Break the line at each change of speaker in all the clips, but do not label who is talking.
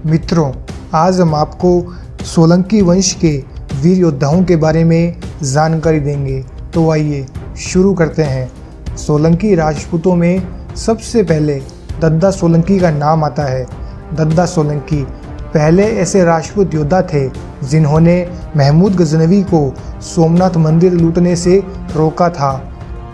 मित्रों, आज हम आपको सोलंकी वंश के वीर योद्धाओं के बारे में जानकारी देंगे। तो आइए शुरू करते हैं। सोलंकी राजपूतों में सबसे पहले दद्दा सोलंकी का नाम आता है। दद्दा सोलंकी पहले ऐसे राजपूत योद्धा थे जिन्होंने महमूद गजनवी को सोमनाथ मंदिर लूटने से रोका था।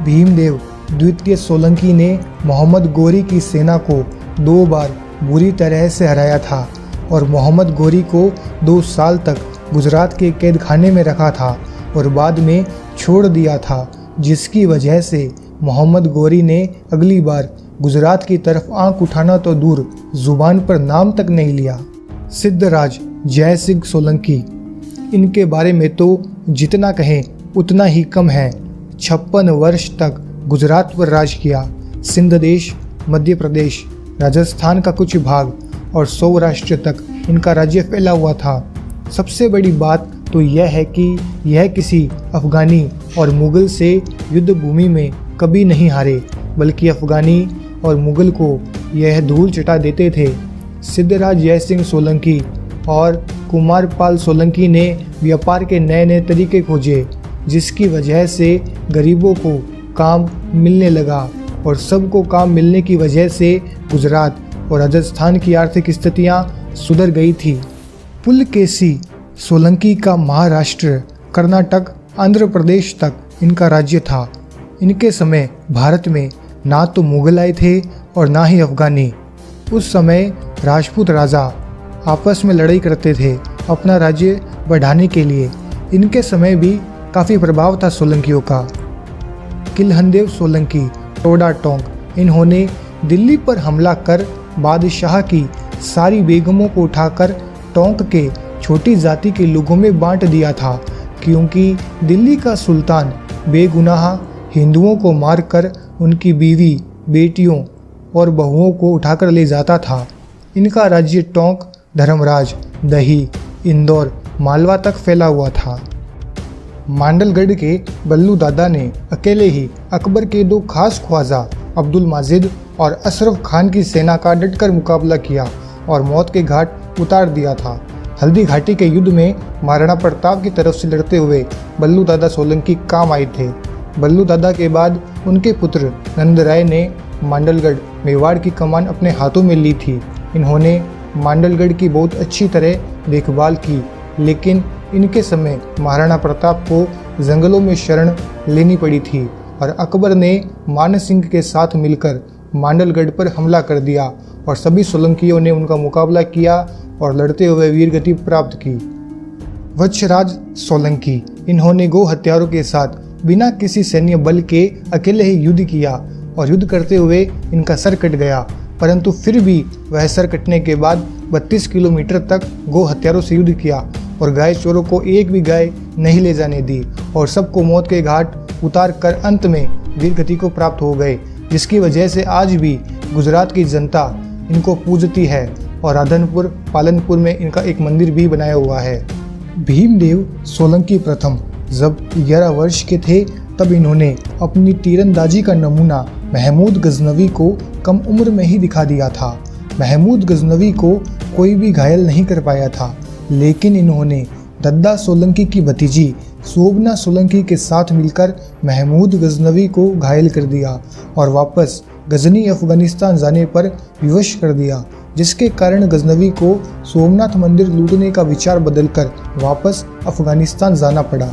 भीमदेव द्वितीय सोलंकी ने मोहम्मद गोरी की सेना को 2 बार बुरी तरह से हराया था और मोहम्मद गोरी को 2 साल तक गुजरात के कैद खाने में रखा था और बाद में छोड़ दिया था, जिसकी वजह से मोहम्मद गोरी ने अगली बार गुजरात की तरफ आंख उठाना तो दूर, जुबान पर नाम तक नहीं लिया। सिद्धराज जय सिंह सोलंकी, इनके बारे में तो जितना कहें उतना ही कम है। 56 वर्ष तक गुजरात पर राज किया। सिंध देश, मध्य प्रदेश, राजस्थान का कुछ भाग और सौराष्ट्र तक इनका राज्य फैला हुआ था। सबसे बड़ी बात तो यह है कि यह किसी अफगानी और मुगल से युद्ध भूमि में कभी नहीं हारे, बल्कि अफगानी और मुगल को यह धूल चटा देते थे। सिद्धराज जय सिंह सोलंकी और कुमारपाल सोलंकी ने व्यापार के नए नए तरीके खोजे, जिसकी वजह से गरीबों को काम मिलने लगा और सबको काम मिलने की वजह से गुजरात और राजस्थान की आर्थिक स्थितियां सुधर गई थी। पुलकेशी सोलंकी का महाराष्ट्र, कर्नाटक, आंध्र प्रदेश तक इनका राज्य था। इनके समय भारत में ना तो मुगल आए थे और ना ही अफगानी। उस समय राजपूत राजा आपस में लड़ाई करते थे अपना राज्य बढ़ाने के लिए। इनके समय भी काफ़ी प्रभाव था सोलंकियों का। किल्हनदेव सोलंकी, टोडा टोंक, इन्होंने दिल्ली पर हमला कर बादशाह की सारी बेगमों को उठाकर टोंक के छोटी जाति के लोगों में बांट दिया था, क्योंकि दिल्ली का सुल्तान बेगुनाह हिंदुओं को मारकर उनकी बीवी, बेटियों और बहुओं को उठाकर ले जाता था। इनका राज्य टोंक, धर्मराज, दही, इंदौर, मालवा तक फैला हुआ था। मांडलगढ़ के बल्लू दादा ने अकेले ही अकबर के 2 खास ख्वाजा अब्दुल माजिद और अशरफ खान की सेना का डटकर मुकाबला किया और मौत के घाट उतार दिया था। हल्दी घाटी के युद्ध में महाराणा प्रताप की तरफ से लड़ते हुए बल्लू दादा सोलंकी काम आए थे। बल्लू दादा के बाद उनके पुत्र नंदराय ने मांडलगढ़, मेवाड़ की कमान अपने हाथों में ली थी। इन्होंने मांडलगढ़ की बहुत अच्छी तरह देखभाल की, लेकिन इनके समय महाराणा प्रताप को जंगलों में शरण लेनी पड़ी थी और अकबर ने मान सिंह के साथ मिलकर मांडलगढ़ पर हमला कर दिया और सभी सोलंकियों ने उनका मुकाबला किया और लड़ते हुए वीरगति प्राप्त की। वत्सराज सोलंकी, इन्होंने गो हत्यारों के साथ बिना किसी सैन्य बल के अकेले ही युद्ध किया और युद्ध करते हुए इनका सर कट गया, परंतु फिर भी वह सर कटने के बाद 32 किलोमीटर तक गो हत्यारों से युद्ध किया और गाय चोरों को एक भी गाय नहीं ले जाने दी और सबको मौत के घाट उतार कर अंत में वीरगति को प्राप्त हो गए, जिसकी वजह से आज भी गुजरात की जनता इनको पूजती है और राधनपुर, पालनपुर में इनका एक मंदिर भी बनाया हुआ है। भीमदेव सोलंकी प्रथम जब 11 वर्ष के थे तब इन्होंने अपनी तीरंदाजी का नमूना महमूद गजनवी को कम उम्र में ही दिखा दिया था। महमूद गजनवी को कोई भी घायल नहीं कर पाया था, लेकिन इन्होंने दद्दा सोलंकी की भतीजी शोभना सोलंकी के साथ मिलकर महमूद गजनवी को घायल कर दिया और वापस गजनी अफगानिस्तान जाने पर विवश कर दिया, जिसके कारण गजनवी को सोमनाथ मंदिर लूटने का विचार बदलकर वापस अफगानिस्तान जाना पड़ा।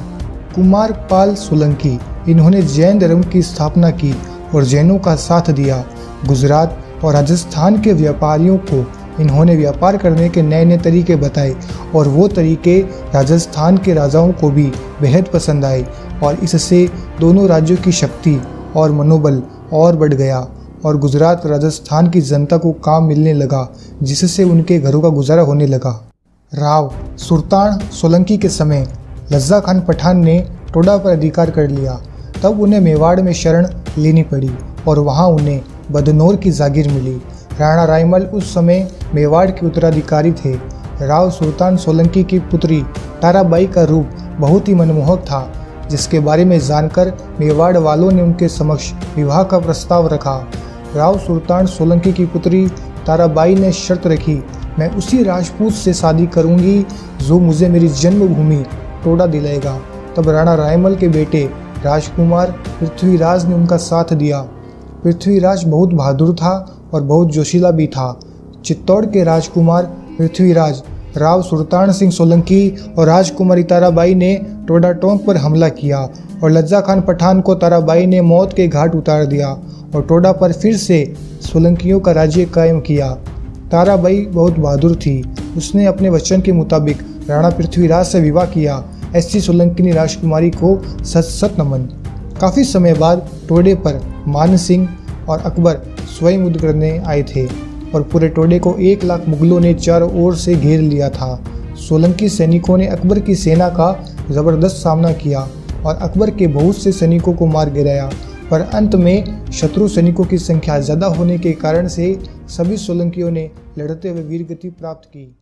कुमारपाल सोलंकी, इन्होंने जैन धर्म की स्थापना की और जैनों का साथ दिया। गुजरात और राजस्थान के व्यापारियों को इन्होंने व्यापार करने के नए नए तरीके बताए और वो तरीके राजस्थान के राजाओं को भी बेहद पसंद आए और इससे दोनों राज्यों की शक्ति और मनोबल और बढ़ गया और गुजरात और राजस्थान की जनता को काम मिलने लगा, जिससे उनके घरों का गुजारा होने लगा। राव सुल्तान सोलंकी के समय लज्जा खान पठान ने टोडा पर अधिकार कर लिया। तब उन्हें मेवाड़ में शरण लेनी पड़ी और वहाँ उन्हें बदनौर की जागीर मिली। राणा रायमल उस समय मेवाड़ के उत्तराधिकारी थे। राव सुल्तान सोलंकी की पुत्री ताराबाई का रूप बहुत ही मनमोहक था, जिसके बारे में जानकर मेवाड़ वालों ने उनके समक्ष विवाह का प्रस्ताव रखा। राव सुल्तान सोलंकी की पुत्री ताराबाई ने शर्त रखी, मैं उसी राजपूत से शादी करूंगी जो मुझे मेरी जन्मभूमि टोडा दिलाएगा। तब राणा रायमल के बेटे राजकुमार पृथ्वीराज ने उनका साथ दिया। पृथ्वीराज बहुत बहादुर था और बहुत जोशीला भी था। चित्तौड़ के राजकुमार पृथ्वीराज, राव सुल्तान सिंह सोलंकी और राजकुमारी ताराबाई ने टोडा टोंक पर हमला किया और लज्जा खान पठान को ताराबाई ने मौत के घाट उतार दिया और टोडा पर फिर से सोलंकियों का राज्य कायम किया। ताराबाई बहुत बहादुर थी। उसने अपने वचन के मुताबिक राणा पृथ्वीराज से विवाह किया। ऐसी सोलंकिनी राजकुमारी को सत सत नमन। काफ़ी समय बाद टोडे पर मान सिंह और अकबर स्वयं युद्ध करने आए थे और पूरे टोडे को 1 लाख मुगलों ने चारों ओर से घेर लिया था। सोलंकी सैनिकों ने अकबर की सेना का ज़बरदस्त सामना किया और अकबर के बहुत से सैनिकों को मार गिराया, पर अंत में शत्रु सैनिकों की संख्या ज़्यादा होने के कारण से सभी सोलंकियों ने लड़ते हुए वीरगति प्राप्त की।